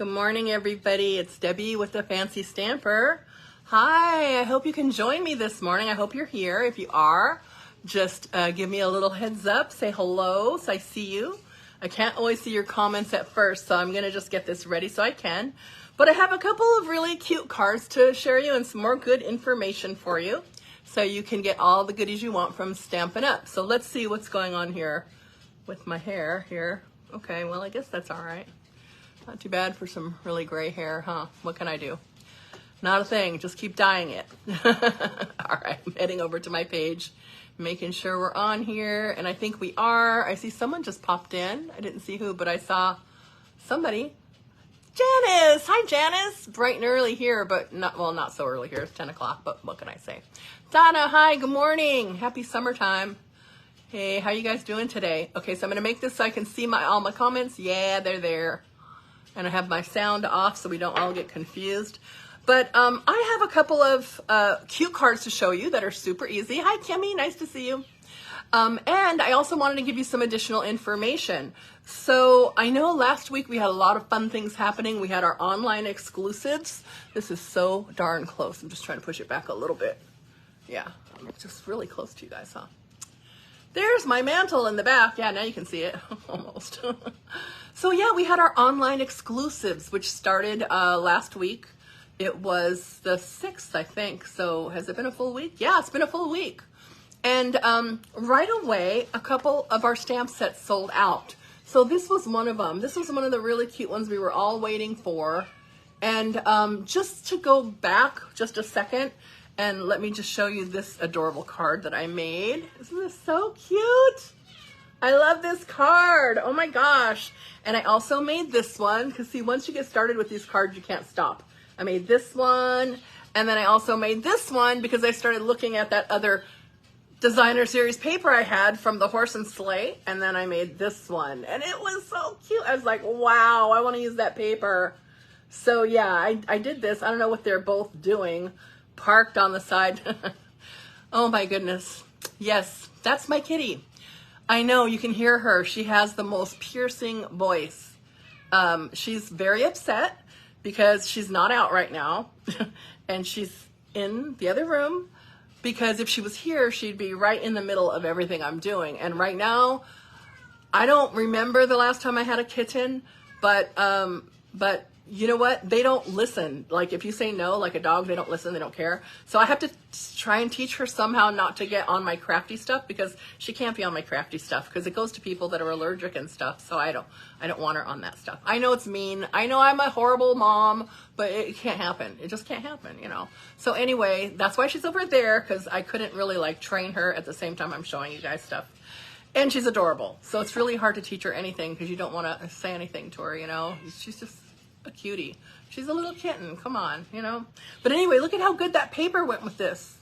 Good morning, everybody. It's Debbie with the Fancy Stamper. Hi, I hope you can join me this morning. I hope you're here. If you are, just give me a little heads up, say hello so I see you. I can't always see your comments at first, so I'm going to just get this ready so I can. But I have a couple of really cute cards to share you and some more good information for you so you can get all the goodies you want from Stampin' Up. So let's see what's going on here with my hair here. Okay, well, I guess that's all right. Not too bad for some really gray hair, huh? What can I do? Not a thing, just keep dyeing it. All right, I'm heading over to my page, making sure we're on here, and I think we are. I see someone just popped in. I didn't see who, but I saw somebody. Janice! Hi, Janice! Bright and early here, but not so early here. It's 10 o'clock, but what can I say? Donna, hi, good morning. Happy summertime. Hey, how you guys doing today? Okay, so I'm gonna make this so I can see all my comments. Yeah, they're there. And I have my sound off so we don't all get confused. But I have a couple of cute cards to show you that are super easy. Hi, Kimmy, nice to see you. And I also wanted to give you some additional information. So I know last week we had a lot of fun things happening. We had our online exclusives. This is so darn close. I'm just trying to push it back a little bit. Yeah, I'm just really close to you guys, huh? There's my mantle in the back. Yeah, now you can see it, almost. So yeah, we had our online exclusives, which started last week. It was the 6th, I think. So has it been a full week? Yeah, it's been a full week. And right away, a couple of our stamp sets sold out. So this was one of them. This was one of the really cute ones we were all waiting for. And just to go back just a second, and let me just show you this adorable card that I made. Isn't this so cute? I love this card. Oh my gosh. And I also made this one because see, once you get started with these cards, you can't stop. I made this one. And then I also made this one because I started looking at that other designer series paper I had from the horse and sleigh. And then I made this one and it was so cute. I was like, wow, I want to use that paper. So yeah, I did this. I don't know what they're both doing. Parked on the side. Oh my goodness. Yes, that's my kitty. I know you can hear her. She has the most piercing voice. She's very upset because she's not out right now and she's in the other room because if she was here, she'd be right in the middle of everything I'm doing. And right now, I don't remember the last time I had a kitten, but you know what? They don't listen. Like if you say no, like a dog, they don't listen, they don't care. So I have to try and teach her somehow not to get on my crafty stuff because she can't be on my crafty stuff because it goes to people that are allergic and stuff. So I don't want her on that stuff. I know it's mean. I know I'm a horrible mom, but it can't happen. It just can't happen, you know? So anyway, that's why she's over there because I couldn't really like train her at the same time I'm showing you guys stuff. And she's adorable. So it's really hard to teach her anything because you don't want to say anything to her, you know? She's just a cutie. She's a little kitten. Come on, you know? But anyway, look at how good that paper went with this.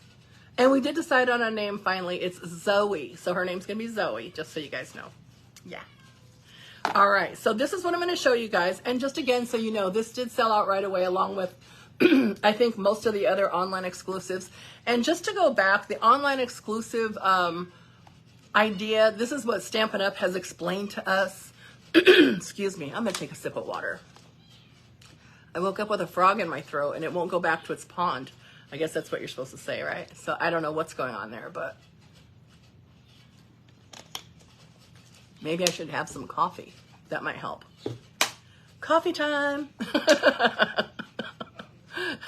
And we did decide on a name finally. It's Zoe. So her name's going to be Zoe, just so you guys know. Yeah. All right. So this is what I'm going to show you guys. And just again, so you know, this did sell out right away along with, I think, most of the other online exclusives. And just to go back, the online exclusive idea, this is what Stampin' Up! Has explained to us. Excuse me. I'm going to take a sip of water. I woke up with a frog in my throat and it won't go back to its pond. I guess that's what you're supposed to say, right? So I don't know what's going on there, but maybe I should have some coffee. That might help. Coffee time. Yeah,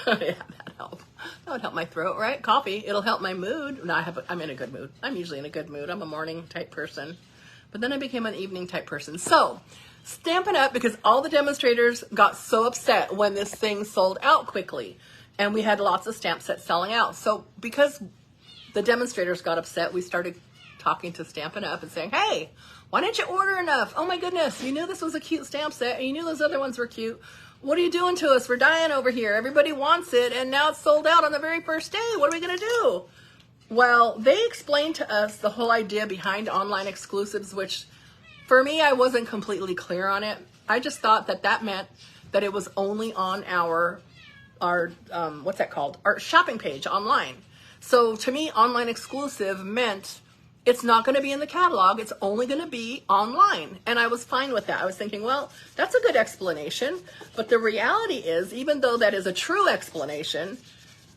that'd help. That would help my throat, right? Coffee. It'll help my mood. No, I'm in a good mood. I'm usually in a good mood. I'm a morning type person. But then I became an evening type person. So Stampin' Up! Because all the demonstrators got so upset when this thing sold out quickly. And we had lots of stamp sets selling out. So because the demonstrators got upset, we started talking to Stampin' Up! And saying, hey, why didn't you order enough? Oh my goodness, you knew this was a cute stamp set and you knew those other ones were cute. What are you doing to us? We're dying over here. Everybody wants it and now it's sold out on the very first day. What are we gonna do? Well, they explained to us the whole idea behind online exclusives, which for me, I wasn't completely clear on it. I just thought that that meant that it was only on our what's that called? Our shopping page online. So to me, online exclusive meant it's not going to be in the catalog. It's only going to be online. And I was fine with that. I was thinking, well, that's a good explanation. But the reality is, even though that is a true explanation,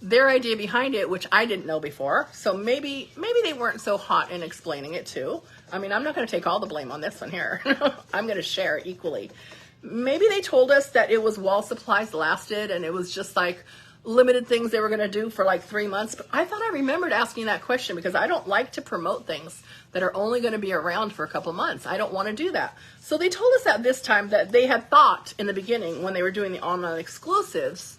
their idea behind it, which I didn't know before, so maybe they weren't so hot in explaining it too. I mean, I'm not going to take all the blame on this one here. I'm going to share equally. Maybe they told us that it was while supplies lasted and it was just like limited things they were going to do for like 3 months. But I thought I remembered asking that question because I don't like to promote things that are only going to be around for a couple months. I don't want to do that. So they told us at this time that they had thought in the beginning when they were doing the online exclusives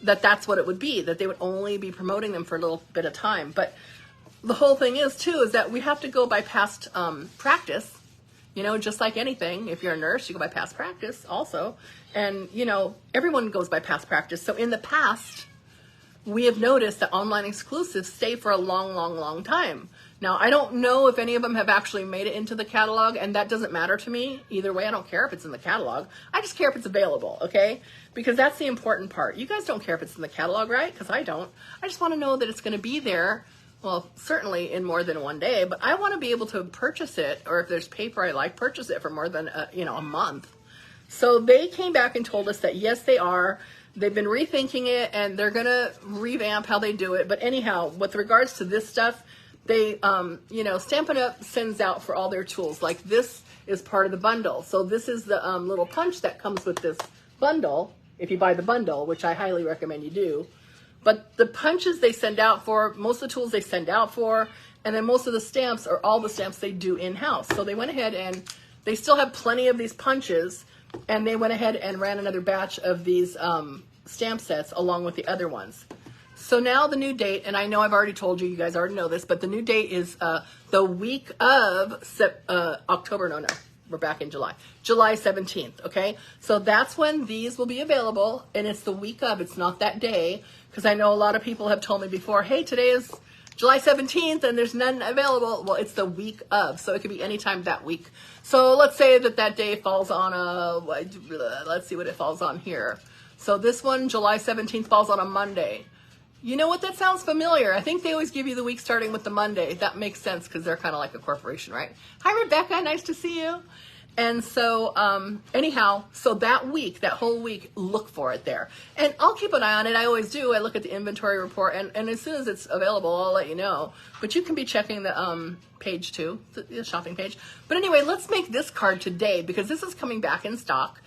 that that's what it would be, that they would only be promoting them for a little bit of time. But the whole thing is too, is that we have to go by past practice. You know, just like anything, if you're a nurse, you go by past practice also. And, you know, everyone goes by past practice. So in the past, we have noticed that online exclusives stay for a long, long, long time. Now, I don't know if any of them have actually made it into the catalog, and that doesn't matter to me. Either way, I don't care if it's in the catalog. I just care if it's available, okay? Because that's the important part. You guys don't care if it's in the catalog, right? Because I don't. I just want to know that it's going to be there. Well, certainly in more than one day, but I want to be able to purchase it, or if there's paper I like, purchase it for more than a month. So they came back and told us that yes, they are. They've been rethinking it, and they're gonna revamp how they do it. But anyhow, with regards to this stuff, they, Stampin' Up! Sends out for all their tools. Like this is part of the bundle. So this is the little punch that comes with this bundle. If you buy the bundle, which I highly recommend you do. But the punches they send out for, most of the tools they send out for, and then most of the stamps are all the stamps they do in-house. So they went ahead and they still have plenty of these punches, and they went ahead and ran another batch of these stamp sets along with the other ones. So now the new date, and I know I've already told you, you guys already know this, but the new date is the week of October, no, we're back in July 17th, okay? So that's when these will be available, and it's the week of, it's not that day, because I know a lot of people have told me before, hey, today is July 17th and there's none available. Well, it's the week of, so it could be anytime that week. So let's say that day falls on let's see what it falls on here. So this one, July 17th, falls on a Monday. You know what? That sounds familiar. I think they always give you the week starting with the Monday. That makes sense because they're kind of like a corporation, right? Hi, Rebecca. Nice to see you. And so, anyhow, so that week, that whole week, look for it there. And I'll keep an eye on it. I always do. I look at the inventory report, and as soon as it's available, I'll let you know. But you can be checking the page too, the shopping page. But anyway, let's make this card today because this is coming back in stock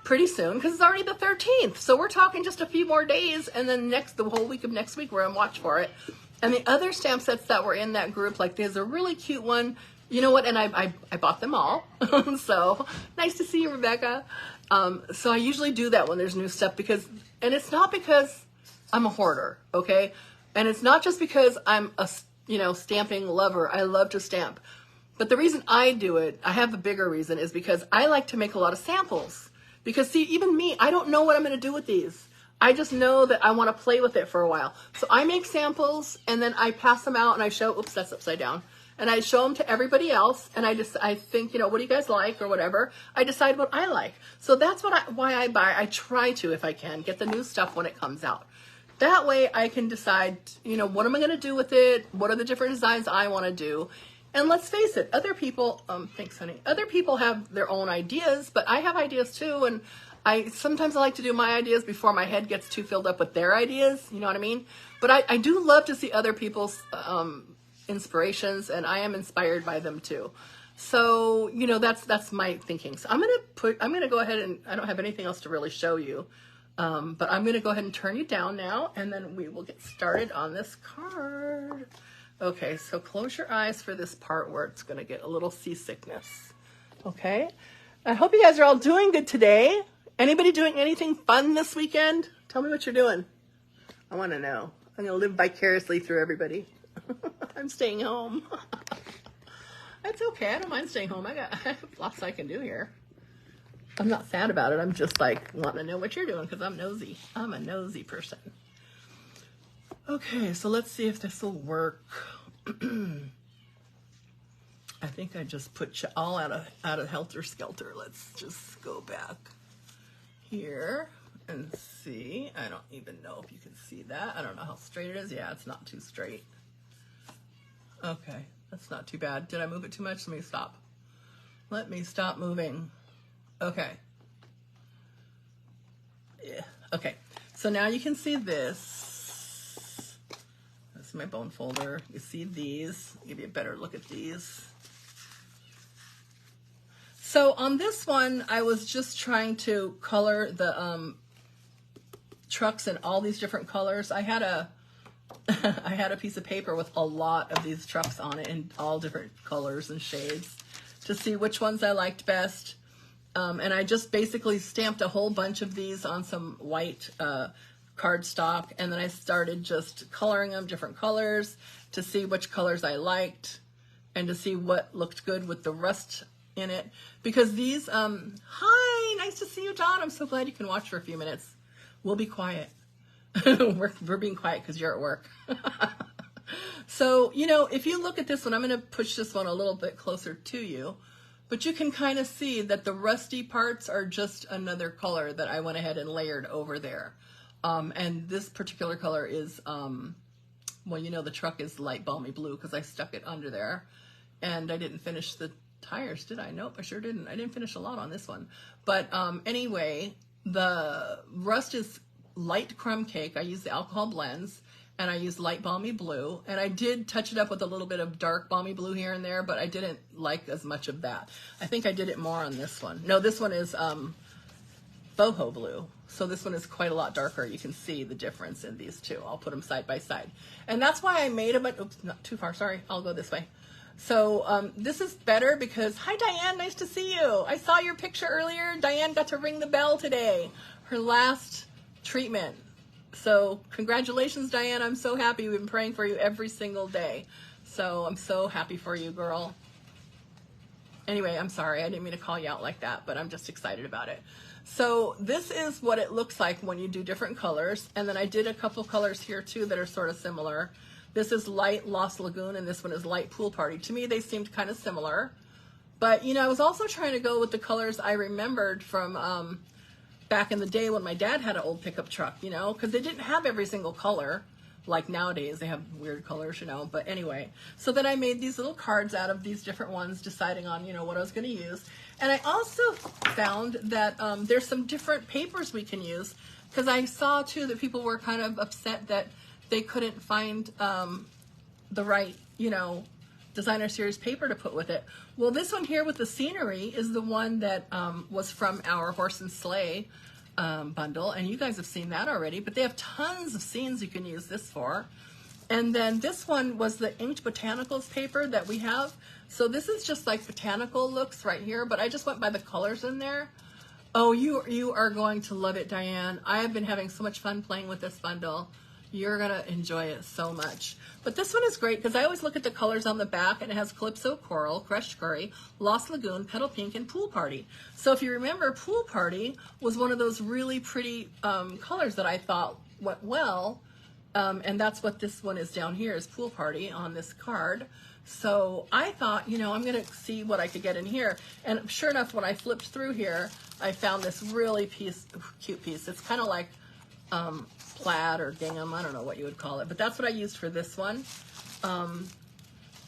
pretty soon because it's already the 13th. So we're talking just a few more days, and then the whole week of next week, we're on watch for it. And the other stamp sets that were in that group, like there's a really cute one. You know what? And I bought them all. So nice to see you, Rebecca. So I usually do that when there's new stuff and it's not because I'm a hoarder, okay? And it's not just because I'm a, stamping lover. I love to stamp. But the reason I do it, I have a bigger reason, is because I like to make a lot of samples. Because see, even me, I don't know what I'm going to do with these. I just know that I want to play with it for a while. So I make samples and then I pass them out and I show, oops, that's upside down. And I show them to everybody else, and I think, what do you guys like or whatever. I decide what I like. So that's why I buy. I try to, if I can, get the new stuff when it comes out. That way I can decide, what am I going to do with it? What are the different designs I want to do? And let's face it, other people, thanks honey, other people have their own ideas, but I have ideas too, and sometimes I like to do my ideas before my head gets too filled up with their ideas, you know what I mean? But I do love to see other people's inspirations, and I am inspired by them too. So, that's my thinking. So I'm going to go ahead and I don't have anything else to really show you. But I'm going to go ahead and turn you down now, and then we will get started on this card. Okay, so close your eyes for this part where it's going to get a little seasickness. Okay, I hope you guys are all doing good today. Anybody doing anything fun this weekend? Tell me what you're doing. I want to know. I'm going to live vicariously through everybody. I'm staying home. That's okay. I don't mind staying home. I have lots I can do here. I'm not sad about it. I'm just like wanting to know what you're doing because I'm nosy. I'm a nosy person. Okay, so let's see if this will work. I think I just put you all out of helter-skelter. Let's just go back here and see. I don't even know if you can see that. I don't know how straight it is. Yeah, it's not too straight. Okay, That's not too bad. Did I move it too much? Let me stop. Let me stop moving. Okay. Yeah. Okay. So now you can see this. That's my bone folder. You see these. I'll give you a better look at these. So on this one, I was just trying to color the trucks in all these different colors. I had a I had a piece of paper with a lot of these trucks on it in all different colors and shades to see which ones I liked best. And I just basically stamped a whole bunch of these on some white cardstock, and then I started just coloring them different colors to see which colors I liked and to see what looked good with the rust in it. Because these, hi, nice to see you, John. I'm so glad you can watch for a few minutes. We'll be quiet. we're being quiet because you're at work. So, you know, if you look at this one, I'm going to push this one a little bit closer to you, but you can kind of see that the rusty parts are just another color that I went ahead and layered over there. And this particular color is, well, you know, the truck is light balmy blue because I stuck it under there, and I didn't finish the tires, did I? Nope, I sure didn't. I didn't finish a lot on this one. But anyway, the rust is light crumb cake. I use the alcohol blends, and I use light balmy blue, and I did touch it up with a little bit of dark balmy blue here and there, but I didn't like as much of that. I think I did it more on this one. No, this one is boho blue. So this one is quite a lot darker. You can see the difference in these two. I'll put them side by side. And that's why I made them, oops, not too far, sorry. I'll go this way. So this is better because, hi Diane, nice to see you. I saw your picture earlier. Diane got to ring the bell today. Her last treatment. So congratulations, Diane. I'm so happy. We've been praying for you every single day. So I'm so happy for you, girl. Anyway, I'm sorry. I didn't mean to call you out like that, but I'm just excited about it. So this is what it looks like when you do different colors. And then I did a couple colors here too that are sort of similar. This is light Lost Lagoon, and this one is light Pool Party. To me, they seemed kind of similar. But, you know, I was also trying to go with the colors I remembered from back in the day when my dad had an old pickup truck, you know, because they didn't have every single color. Like nowadays, they have weird colors, you know. But anyway, so then I made these little cards out of these different ones, deciding on, you know, what I was going to use. And I also found that there's some different papers we can use, because I saw, too, that people were kind of upset that they couldn't find the right, you know, designer series paper to put with it. Well, this one here with the scenery is the one that was from our Horse and Sleigh bundle, and you guys have seen that already, but they have tons of scenes you can use this for. And then this one was the Inked Botanicals paper that we have. So this is just like botanical looks right here, but I just went by the colors in there. Oh, you are going to love it, Diane. I have been having so much fun playing with this bundle. You're going to enjoy it so much. But this one is great because I always look at the colors on the back, and it has Calypso Coral, Crushed Curry, Lost Lagoon, Petal Pink, and Pool Party. So if you remember, Pool Party was one of those really pretty colors that I thought went well. And that's what this one is down here, is Pool Party on this card. So I thought, you know, I'm going to see what I could get in here. And sure enough, when I flipped through here, I found this really cute piece. It's kind of like plaid or gingham, I don't know what you would call it, but that's what I used for this one.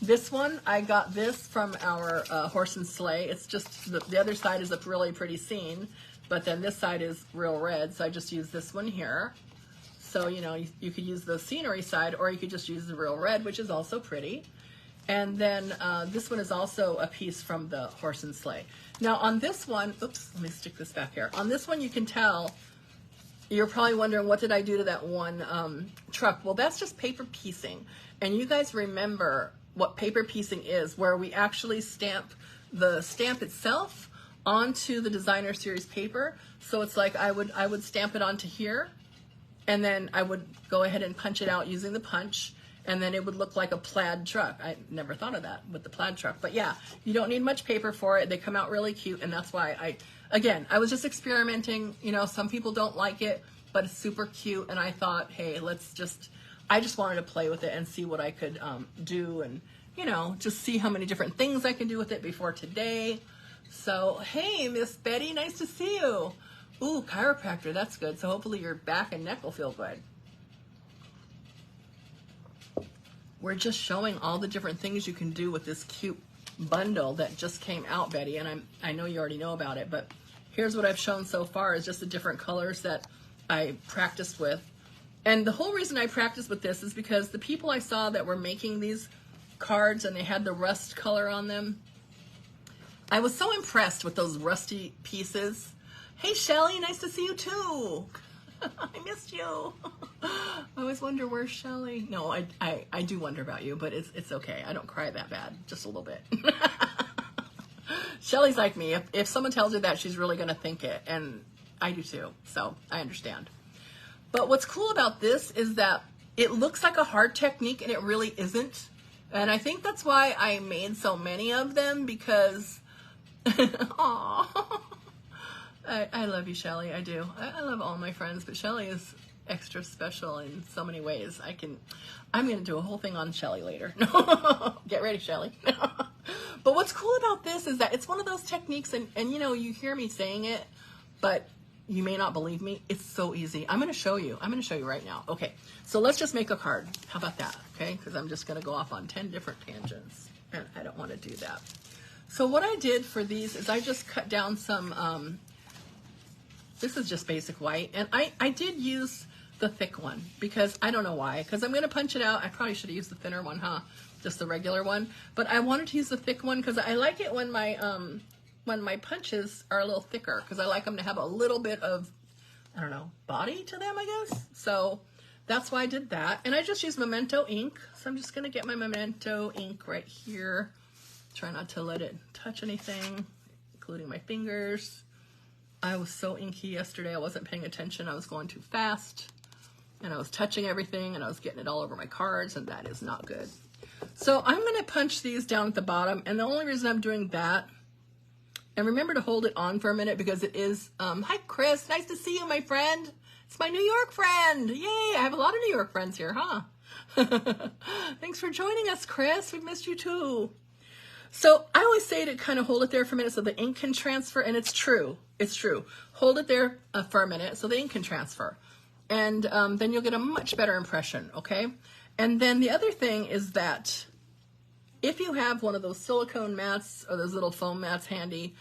This one, I got this from our Horse and Sleigh. It's just, the other side is a really pretty scene, but then this side is real red, so I just used this one here. So, you know, you could use the scenery side, or you could just use the real red, which is also pretty. And then this one is also a piece from the Horse and Sleigh. Now on this one, oops, let me stick this back here. On this one, you can tell, you're probably wondering, what did I do to that one truck? Well, that's just paper piecing. And you guys remember what paper piecing is, where we actually stamp the stamp itself onto the designer series paper. So it's like I would stamp it onto here, and then I would go ahead and punch it out using the punch, and then it would look like a plaid truck. I never thought of that with the plaid truck. But yeah, you don't need much paper for it. They come out really cute, and that's why again, I was just experimenting. You know, some people don't like it, but it's super cute, and I thought, hey, I just wanted to play with it and see what I could do, and, you know, just see how many different things I can do with it before today. So, hey, Miss Betty, nice to see you. Ooh, chiropractor, that's good. So hopefully your back and neck will feel good. we're just showing all the different things you can do with this cute bundle that just came out, Betty, and I know you already know about it, but here's what I've shown so far is just the different colors that I practiced with. And the whole reason I practiced with this is because the people I saw that were making these cards and they had the rust color on them, I was so impressed with those rusty pieces. Hey, Shelly, nice to see you too. I missed you. I always wonder where's Shelly. No, I do wonder about you, but it's okay. I don't cry that bad, just a little bit. Shelly's like me. If someone tells her that, she's really going to think it, and I do too, so I understand. But what's cool about this is that it looks like a hard technique, and it really isn't. And I think that's why I made so many of them, because, aww. I love you, Shelly. I do. I love all my friends, but Shelly is extra special in so many ways. I'm going to do a whole thing on Shelly later. Get ready, Shelly. But what's cool about this is that it's one of those techniques, and you know, you hear me saying it, but you may not believe me. It's so easy. I'm going to show you. I'm going to show you right now. Okay, so let's just make a card. How about that? Okay, because I'm just going to go off on 10 different tangents, and I don't want to do that. So what I did for these is I just cut down some, this is just basic white, and I did use the thick one because I don't know why, because I'm going to punch it out. I probably should have used the thinner one, huh? Just the regular one, but I wanted to use the thick one because I like it when my punches are a little thicker, because I like them to have a little bit of, I don't know, body to them, I guess. So that's why I did that, and I just used Memento ink. So I'm just going to get my Memento ink right here. Try not to let it touch anything, including my fingers. I was so inky yesterday, I wasn't paying attention. I was going too fast, and I was touching everything, and I was getting it all over my cards, and that is not good. So I'm going to punch these down at the bottom, and the only reason I'm doing that, and remember to hold it on for a minute, because it is, hi Chris, nice to see you, my friend. It's my New York friend. Yay, I have a lot of New York friends here, huh? Thanks for joining us, Chris. We've missed you too. So I always say to kind of hold it there for a minute so the ink can transfer, and it's true. It's true. Hold it there for a minute so the ink can transfer, and then you'll get a much better impression, okay? And then the other thing is that if you have one of those silicone mats or those little foam mats handy,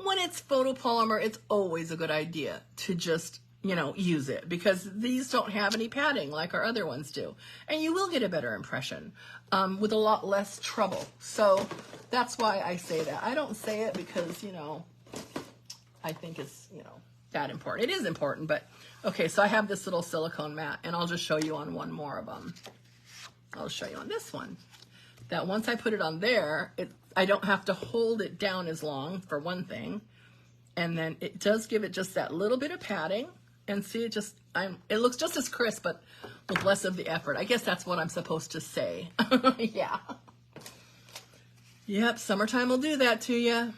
when it's photopolymer, it's always a good idea to just, you know, use it, because these don't have any padding like our other ones do. And you will get a better impression with a lot less trouble. So that's why I say that. I don't say it because, you know, I think it's, you know, that important. It is important, but okay, so I have this little silicone mat, and I'll just show you on one more of them. I'll show you on this one. That once I put it on there, I don't have to hold it down as long, for one thing. And then it does give it just that little bit of padding. And see, it looks just as crisp, but with less of the effort. I guess that's what I'm supposed to say. Yeah. Yep, summertime will do that to you.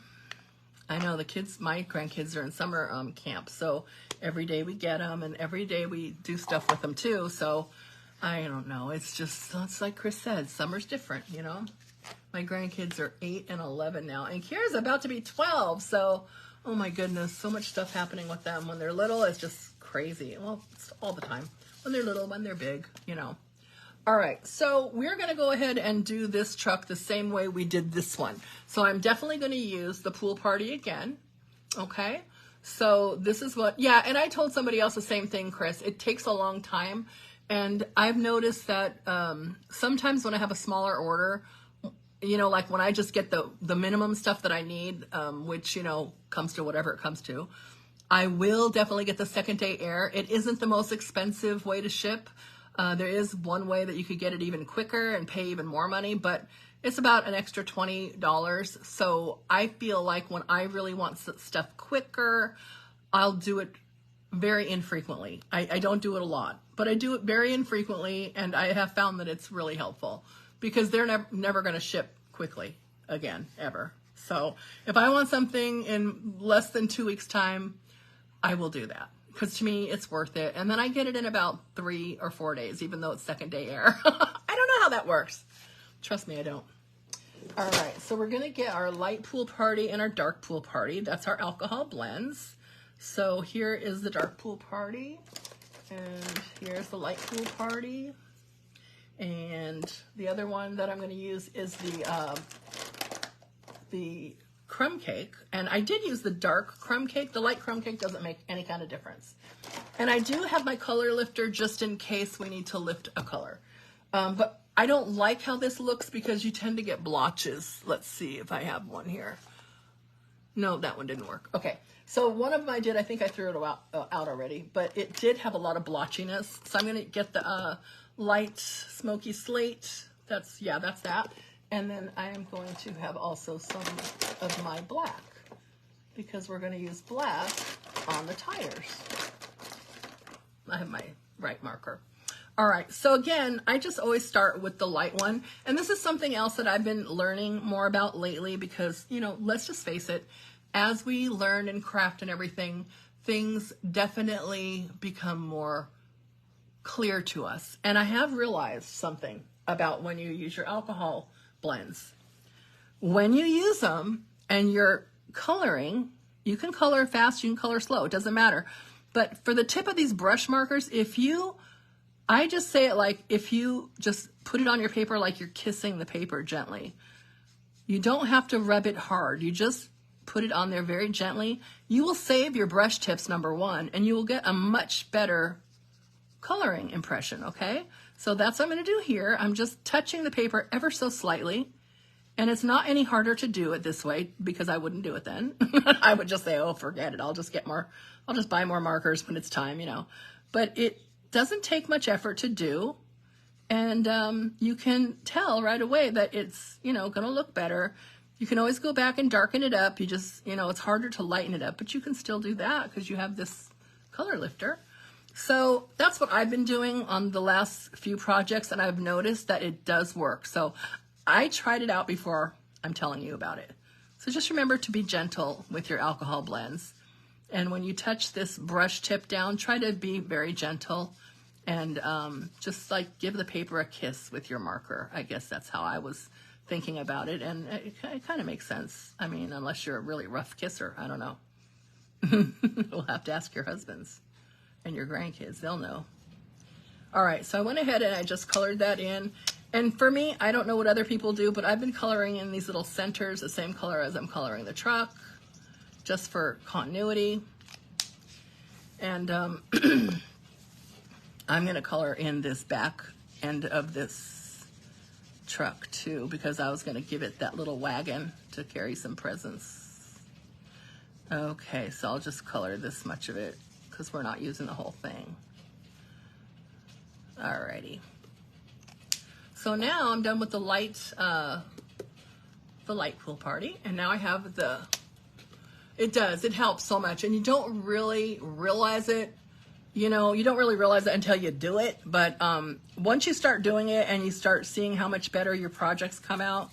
I know the kids, my grandkids are in summer camp, so every day we get them, and every day we do stuff with them too. So I don't know. It's like Chris said, summer's different, you know. My grandkids are 8 and 11 now, and Kira's about to be 12. So, oh my goodness, so much stuff happening with them when they're little. It's just crazy. Well, it's all the time. When they're little, when they're big, you know. All right, so we're going to go ahead and do this truck the same way we did this one. So I'm definitely going to use the pool party again, okay? So this is what, yeah, and I told somebody else the same thing, Chris. It takes a long time, and I've noticed that sometimes when I have a smaller order, you know, like when I just get the minimum stuff that I need, which, you know, comes to whatever it comes to, I will definitely get the second day air. It isn't the most expensive way to ship. There is one way that you could get it even quicker and pay even more money, but it's about an extra $20. So I feel like when I really want stuff quicker, I'll do it very infrequently. I don't do it a lot, but I do it very infrequently, and I have found that it's really helpful because they're never going to ship quickly again, ever. So if I want something in less than 2 weeks' time, I will do that. Because to me, it's worth it. And then I get it in about 3 or 4 days, even though it's second day air. I don't know how that works. Trust me, I don't. All right, so we're going to get our light pool party and our dark pool party. That's our alcohol blends. So here is the dark pool party. And here's the light pool party. And the other one that I'm going to use is the crumb cake. And I did use the dark crumb cake. The light crumb cake doesn't make any kind of difference. And I do have my color lifter just in case we need to lift a color. But I don't like how this looks because you tend to get blotches. Let's see if I have one here. No, that one didn't work. Okay, so one of them I did, I think I threw it out already, but it did have a lot of blotchiness. So I'm gonna get the light smoky slate. That's that. And then I am going to have also some of my black because we're gonna use black on the tires. I have my right marker. All right, so again, I just always start with the light one. And this is something else that I've been learning more about lately because, you know, let's just face it, as we learn and craft and everything, things definitely become more clear to us. And I have realized something about when you use your alcohol blends. When you use them and you're coloring, you can color fast, you can color slow, it doesn't matter. But for the tip of these brush markers, I just say it like if you just put it on your paper like you're kissing the paper gently. You don't have to rub it hard. You just put it on there very gently. You will save your brush tips, number one, and you will get a much better coloring impression, okay? So that's what I'm going to do here. I'm just touching the paper ever so slightly, and it's not any harder to do it this way because I wouldn't do it then. I would just say, oh, forget it. I'll just buy more markers when it's time, you know. But it doesn't take much effort to do, and you can tell right away that it's, you know, going to look better. You can always go back and darken it up. You just, you know, it's harder to lighten it up, but you can still do that because you have this color lifter. So that's what I've been doing on the last few projects, and I've noticed that it does work. So I tried it out before I'm telling you about it. So just remember to be gentle with your alcohol blends. And when you touch this brush tip down, try to be very gentle and just like give the paper a kiss with your marker. I guess that's how I was thinking about it. And it kind of makes sense. I mean, unless you're a really rough kisser, I don't know. We'll have to ask your husbands and your grandkids, they'll know. All right, so I went ahead and I just colored that in. And for me, I don't know what other people do, but I've been coloring in these little centers the same color as I'm coloring the truck, just for continuity. And I'm gonna color in this back end of this truck too, because I was gonna give it that little wagon to carry some presents. Okay, so I'll just color this much of it because we're not using the whole thing. Alrighty. So now I'm done with the light pool party, and now I have it helps so much, and you don't really realize it. You know, you don't really realize it until you do it, but once you start doing it and you start seeing how much better your projects come out,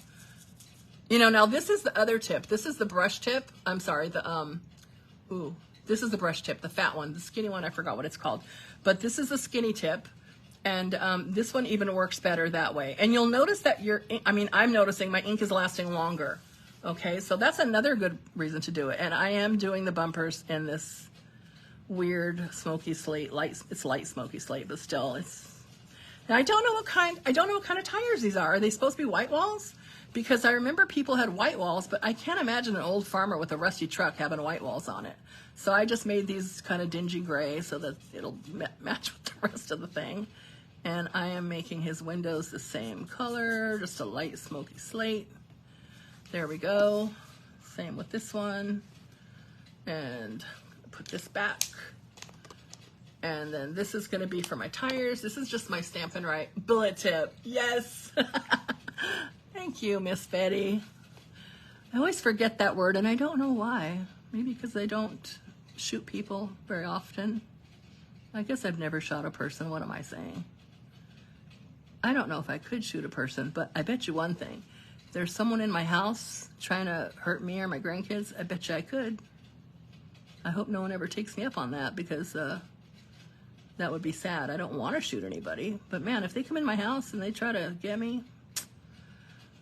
you know, now this is the other tip. This is the brush tip. I'm sorry, this is the brush tip, the fat one. The skinny one, I forgot what it's called. But this is the skinny tip, and this one even works better that way. And you'll notice that I'm noticing my ink is lasting longer. Okay, so that's another good reason to do it. And I am doing the bumpers in this weird smoky slate, it's light smoky slate, but still it's. Now I don't know what kind of tires these are. Are they supposed to be white walls? Because I remember people had white walls, but I can't imagine an old farmer with a rusty truck having white walls on it. So I just made these kind of dingy gray so that it'll match with the rest of the thing. And I am making his windows the same color, just a light smoky slate. There we go. Same with this one. And put this back. And then this is going to be for my tires. This is just my Stampin' Right bullet tip. Yes. Thank you, Miss Betty. I always forget that word, and I don't know why. Maybe because I don't shoot people very often. I guess I've never shot a person. What am I saying? I don't know if I could shoot a person, but I bet you one thing. If there's someone in my house trying to hurt me or my grandkids, I bet you I could. I hope no one ever takes me up on that, because that would be sad. I don't want to shoot anybody, but man, if they come in my house and they try to get me,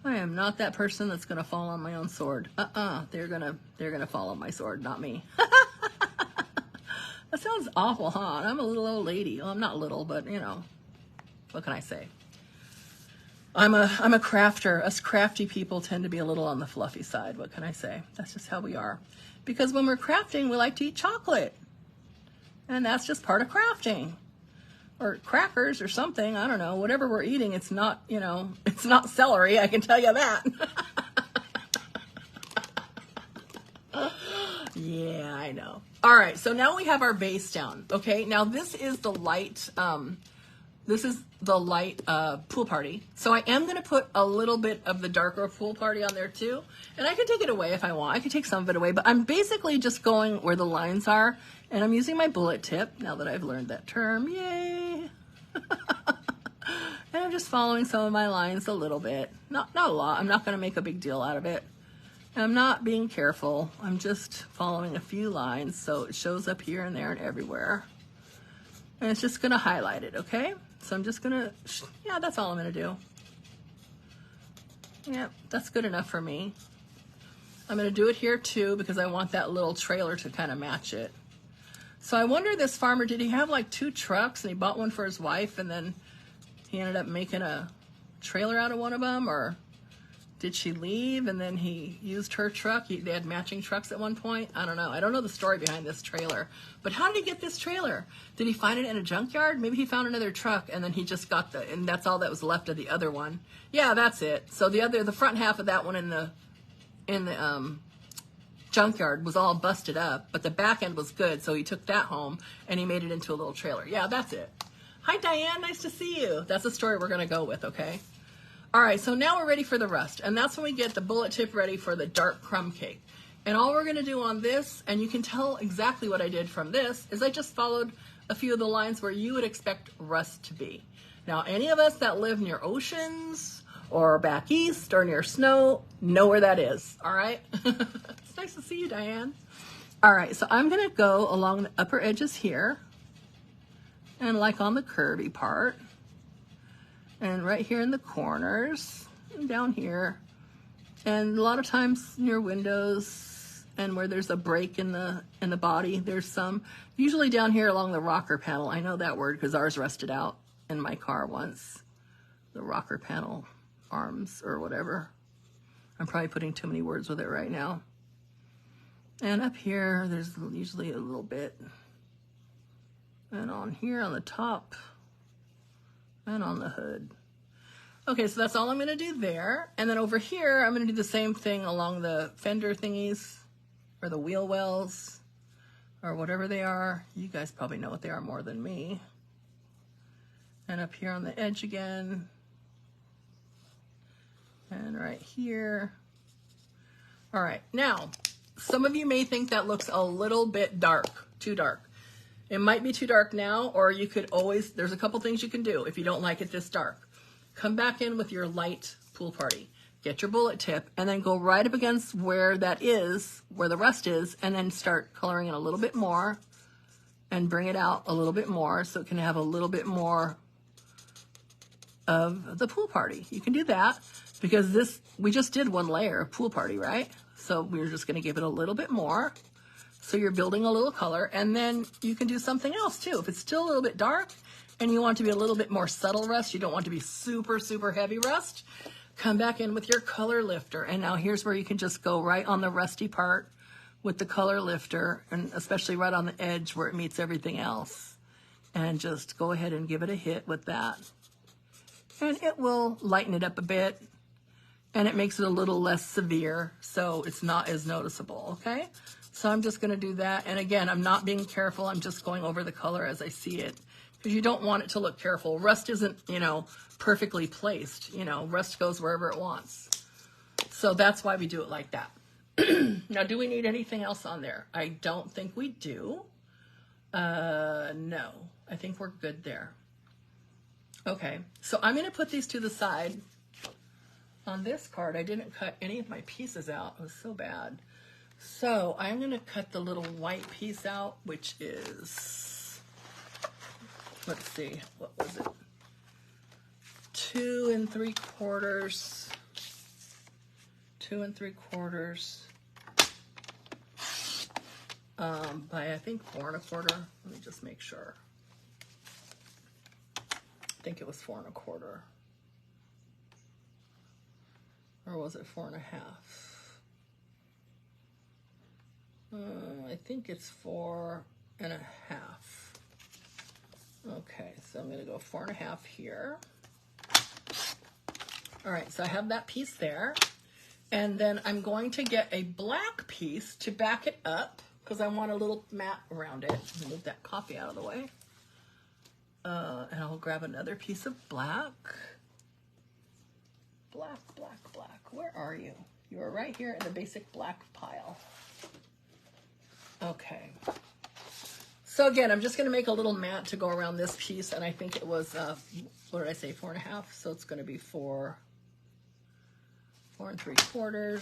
I am not that person that's gonna fall on my own sword. They're gonna fall on my sword, not me. That sounds awful, huh? I'm a little old lady. Well, I'm not little, but you know, what can I say? I'm a crafter. Us crafty people tend to be a little on the fluffy side. What can I say? That's just how we are. Because when we're crafting, we like to eat chocolate. And that's just part of crafting. Or crackers or something. I don't know. Whatever we're eating, it's not, you know, it's not celery. I can tell you that. Yeah, I know. All right. So now we have our base down. Okay. Now this is the light, pool party. So I am going to put a little bit of the darker pool party on there too. And I can take it away if I want. I can take some of it away, but I'm basically just going where the lines are. And I'm using my bullet tip now that I've learned that term. Yay. And I'm just following some of my lines a little bit. Not a lot. I'm not going to make a big deal out of it. I'm not being careful. I'm just following a few lines so it shows up here and there and everywhere. And it's just going to highlight it, okay? So I'm just going to, yeah, that's all I'm going to do. Yeah, that's good enough for me. I'm going to do it here too because I want that little trailer to kind of match it. So I wonder, this farmer, did he have like 2 trucks and he bought one for his wife and then he ended up making a trailer out of one of them? Or did she leave and then he used her truck? They had matching trucks at one point. I don't know. I don't know the story behind this trailer. But how did he get this trailer? Did he find it in a junkyard? Maybe he found another truck and then he just got and that's all that was left of the other one. Yeah, that's it. So the front half of that one in the junkyard was all busted up, but the back end was good. So he took that home and he made it into a little trailer. Yeah, that's it. Hi, Diane. Nice to see you. That's the story we're going to go with, okay? All right, so now we're ready for the rust, and that's when we get the bullet tip ready for the dark crumb cake. And all we're going to do on this, and you can tell exactly what I did from this, is I just followed a few of the lines where you would expect rust to be. Now, any of us that live near oceans or back east or near snow know where that is, all right? It's nice to see you, Diane. All right, so I'm going to go along the upper edges here and like on the curvy part. And right here in the corners, and down here, and a lot of times near windows and where there's a break in the body, there's some. Usually down here along the rocker panel. I know that word because ours rusted out in my car once. The rocker panel arms or whatever. I'm probably putting too many words with it right now. And up here, there's usually a little bit. And on here on the top. And on the hood. Okay, so that's all I'm going to do there. And then over here, I'm going to do the same thing along the fender thingies, or the wheel wells, or whatever they are. You guys probably know what they are more than me. And up here on the edge again. And right here. All right, now, some of you may think that looks a little bit dark, too dark. It might be too dark now, or you could always, there's a couple things you can do if you don't like it this dark. Come back in with your light pool party. Get your bullet tip, and then go right up against where that is, where the rust is, and then start coloring it a little bit more, and bring it out a little bit more so it can have a little bit more of the pool party. You can do that, because we just did one layer of pool party, right? So we're just gonna give it a little bit more. So you're building a little color, and then you can do something else too. If it's still a little bit dark and you want to be a little bit more subtle rust, you don't want to be super, super heavy rust, come back in with your color lifter. And now here's where you can just go right on the rusty part with the color lifter, and especially right on the edge where it meets everything else. And just go ahead and give it a hit with that. And it will lighten it up a bit, and it makes it a little less severe, so it's not as noticeable, okay? So I'm just gonna do that. And again, I'm not being careful. I'm just going over the color as I see it, because you don't want it to look careful. Rust isn't, perfectly placed. Rust goes wherever it wants. So that's why we do it like that. Now, do we need anything else on there? I don't think we do. No, I think we're good there. Okay, so I'm gonna put these to the side. On this card, I didn't cut any of my pieces out. It was so bad. So I'm going to cut the little white piece out, which is, let's see, what was it? 2 3/4. 2 3/4 by I think 4 1/4. Let me just make sure. I think it was 4 1/4. Or was it 4.5? I think it's 4.5. Okay, so I'm gonna go 4.5 here. All right, so I have that piece there. And then I'm going to get a black piece to back it up because I want a little mat around it. Move that coffee out of the way. And I'll grab another piece of black. Black, black, black. Where are you? You are right here in the basic black pile. Okay. So again, I'm just going to make a little mat to go around this piece. And I think it was, what did I say, 4.5? So it's going to be 4 3/4.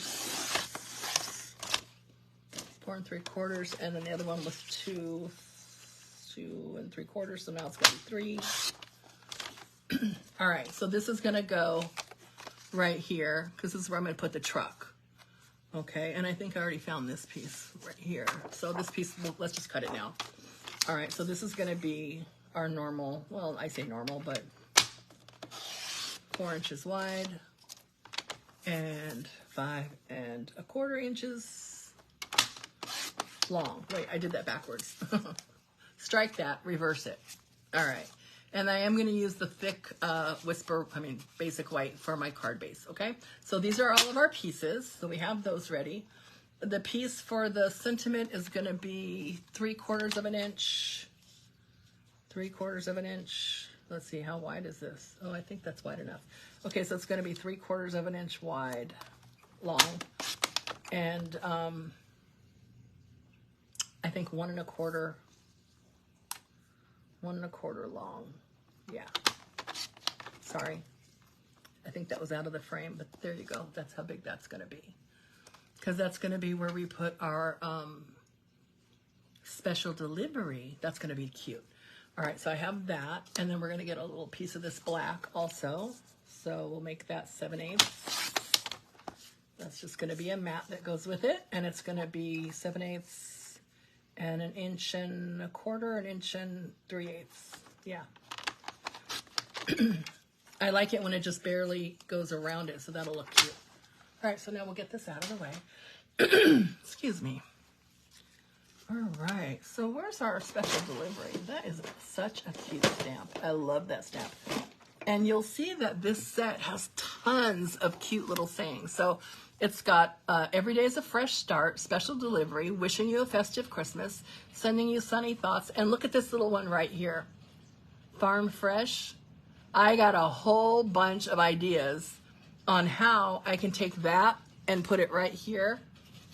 4 3/4. And then the other one was 2 3/4. So now it's going to be 3. All right. So this is going to go right here because this is where I'm going to put the truck. Okay, and I think I already found this piece right here. So this piece, well, let's just cut it now. All right, so this is gonna be our normal, well, I say normal, but 4 inches wide and 5 1/4 inches long. Wait, I did that backwards. Strike that, reverse it. All right, and I am gonna use the thick basic white for my card base, okay? So these are all of our pieces, so we have those ready. The piece for the sentiment is gonna be 3/4 of an inch. 3/4 of an inch. Let's see, how wide is this? Oh, I think that's wide enough. Okay, so it's gonna be 3/4 of an inch wide, long. And I think 1 1/4 long. Yeah. Sorry. I think that was out of the frame, but there you go. That's how big that's going to be. Because that's going to be where we put our special delivery. That's going to be cute. All right, so I have that. And then we're going to get a little piece of this black also. So we'll make that 7/8. That's just going to be a mat that goes with it. And it's going to be 7/8 and 1 1/4 inch, 1 3/8. Yeah. I like it when it just barely goes around it, so that'll look cute. All right, so now we'll get this out of the way. Excuse me. All right, so where's our special delivery? That is such a cute stamp. I love that stamp. And you'll see that this set has tons of cute little sayings. So it's got every day is a fresh start, special delivery, wishing you a festive Christmas, sending you sunny thoughts. And look at this little one right here. Farm fresh. I got a whole bunch of ideas on how I can take that and put it right here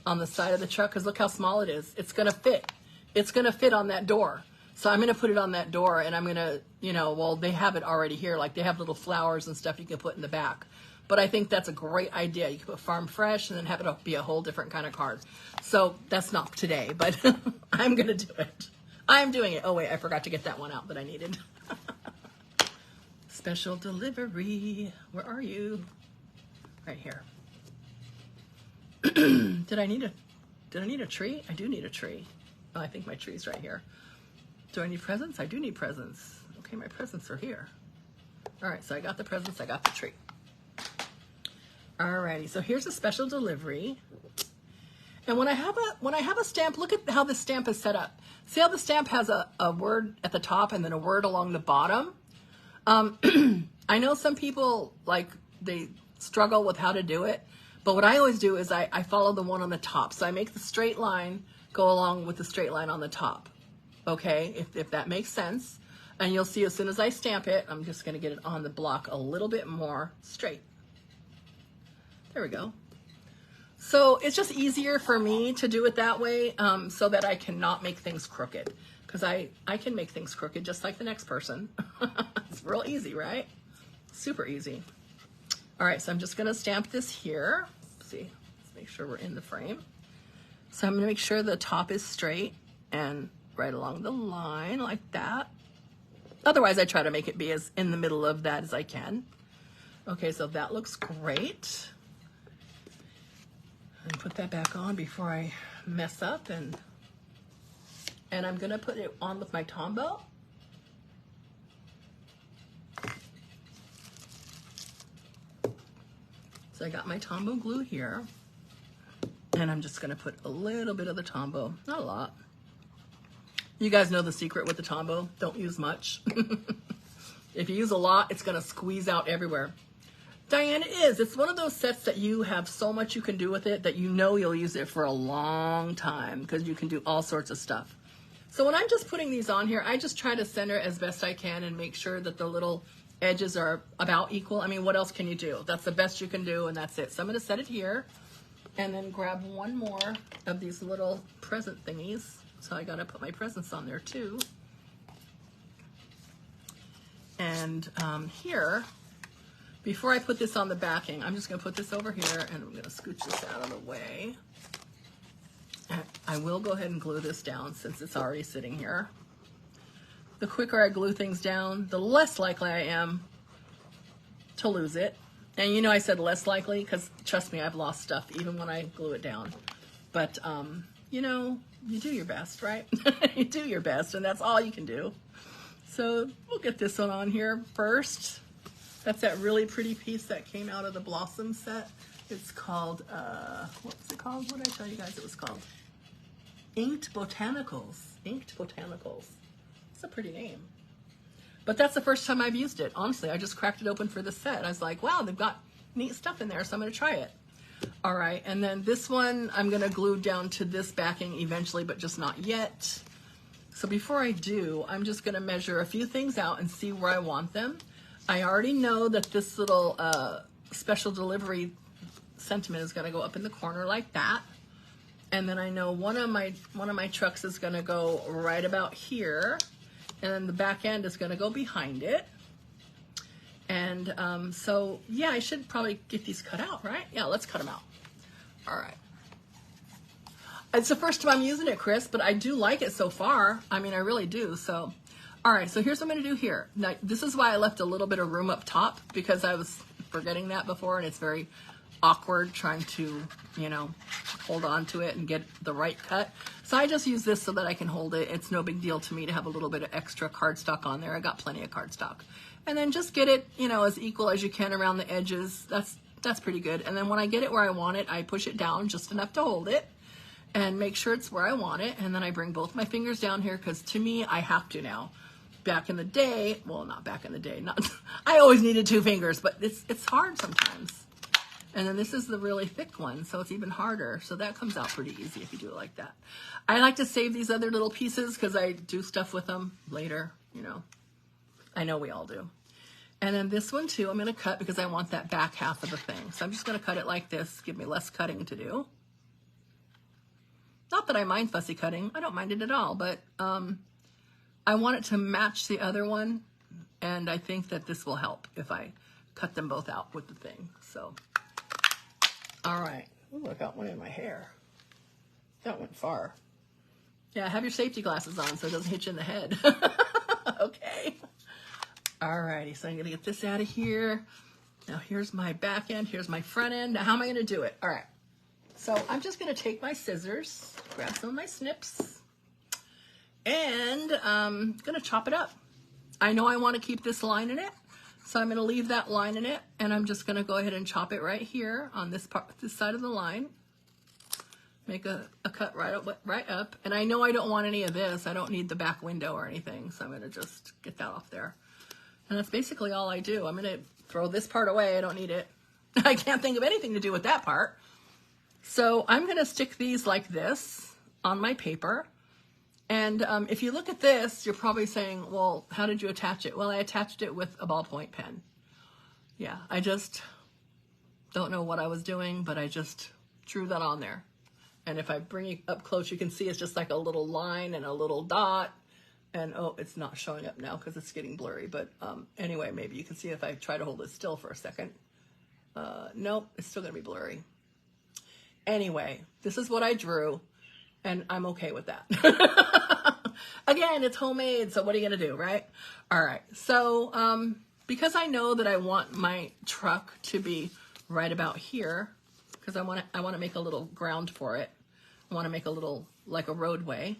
on the side of the truck, because look how small it is. It's gonna fit. It's gonna fit on that door. So I'm gonna put it on that door, and I'm gonna, well, they have it already here. Like they have little flowers and stuff you can put in the back. But I think that's a great idea. You can put farm fresh and then have it be a whole different kind of card. So that's not today, but I'm gonna do it. I'm doing it. Oh wait, I forgot to get that one out that I needed. Special delivery. Where are you? Right here. Did I need a tree? I do need a tree. Oh, I think my tree's right here. Do I need presents? I do need presents. Okay, my presents are here. All right, so I got the presents, I got the tree. Alrighty, so here's a special delivery. And when I have a stamp, look at how the stamp is set up. See how the stamp has a word at the top and then a word along the bottom? I know some people, they struggle with how to do it, but what I always do is I follow the one on the top. So I make the straight line go along with the straight line on the top, okay, if that makes sense. And you'll see as soon as I stamp it, I'm just going to get it on the block a little bit more straight. There we go. So it's just easier for me to do it that way so that I cannot make things crooked. Because I can make things crooked just like the next person. It's real easy, right? Super easy. All right, so I'm just gonna stamp this here. Let's see, let's make sure we're in the frame. So I'm gonna make sure the top is straight and right along the line like that. Otherwise, I try to make it be as in the middle of that as I can. Okay, so that looks great. And put that back on before I mess up, and I'm gonna put it on with my Tombow. So I got my Tombow glue here, and I'm just gonna put a little bit of the Tombow, not a lot. You guys know the secret with the Tombow, don't use much. If you use a lot, it's gonna squeeze out everywhere. Diane, it's one of those sets that you have so much you can do with it that you know you'll use it for a long time because you can do all sorts of stuff. So when I'm just putting these on here, I just try to center as best I can and make sure that the little edges are about equal. I mean, what else can you do? That's the best you can do, and that's it. So I'm gonna set it here and then grab one more of these little present thingies. So I gotta put my presents on there too. And here, before I put this on the backing, I'm just gonna put this over here and I'm gonna scooch this out of the way. And I will go ahead and glue this down since it's already sitting here. The quicker I glue things down, the less likely I am to lose it. And you know I said less likely because trust me, I've lost stuff even when I glue it down. But you know, you do your best, right? You do your best and that's all you can do. So we'll get this one on here first. That's that really pretty piece that came out of the Blossom set. It's called, what was it called? What did I tell you guys it was called? Inked Botanicals. Inked Botanicals. It's a pretty name. But that's the first time I've used it. Honestly, I just cracked it open for the set. I was like, wow, they've got neat stuff in there, so I'm going to try it. All right, and then this one I'm going to glue down to this backing eventually, but just not yet. So before I do, I'm just going to measure a few things out and see where I want them. I already know that this little special delivery sentiment is going to go up in the corner like that. And then I know one of my trucks is going to go right about here. And then the back end is going to go behind it. And so, yeah, I should probably get these cut out, right? Yeah, let's cut them out. All right. It's the first time I'm using it, Chris, but I do like it so far. I mean, I really do. So, all right, so here's what I'm going to do here. Now, this is why I left a little bit of room up top because I was forgetting that before, and it's very awkward trying to, you know, hold on to it and get the right cut. So I just use this so that I can hold it. It's no big deal to me to have a little bit of extra cardstock on there. I got plenty of cardstock. And then just get it, you know, as equal as you can around the edges. That's pretty good. And then when I get it where I want it, I push it down just enough to hold it and make sure it's where I want it. And then I bring both my fingers down here because to me, I have to now. Back in the day, well, not back in the day, not I always needed two fingers, but it's hard sometimes. And then this is the really thick one, so it's even harder. So that comes out pretty easy if you do it like that. I like to save these other little pieces because I do stuff with them later, you know. I know we all do. And then this one too, I'm going to cut because I want that back half of the thing. So I'm just going to cut it like this, give me less cutting to do. Not that I mind fussy cutting. I don't mind it at all, but I want it to match the other one. And I think that this will help if I cut them both out with the thing. So, all right. Ooh, I got one in my hair. That went far. Yeah, have your safety glasses on so it doesn't hit you in the head. Okay. All righty, so I'm gonna get this out of here. Now here's my back end, here's my front end. Now how am I gonna do it? All right, so I'm just gonna take my scissors, grab some of my snips, and I'm gonna chop it up. I know I wanna keep this line in it, so I'm gonna leave that line in it, and I'm just gonna go ahead and chop it right here on this part, this side of the line. Make a cut right up, and I know I don't want any of this. I don't need the back window or anything, so I'm gonna just get that off there. And that's basically all I do. I'm gonna throw this part away, I don't need it. I can't think of anything to do with that part. So I'm gonna stick these like this on my paper. And if you look at this, you're probably saying, well, how did you attach it? Well, I attached it with a ballpoint pen. Yeah, I just don't know what I was doing, but I just drew that on there. And if I bring it up close, you can see it's just like a little line and a little dot. And oh, it's not showing up now because it's getting blurry. But anyway, maybe you can see if I try to hold it still for a second. Nope, it's still gonna be blurry. Anyway, this is what I drew and I'm okay with that. Again, it's homemade, so what are you gonna do, right? All right, so because I know that I want my truck to be right about here, because I want to make a little ground for it. I want to make a little, like a roadway,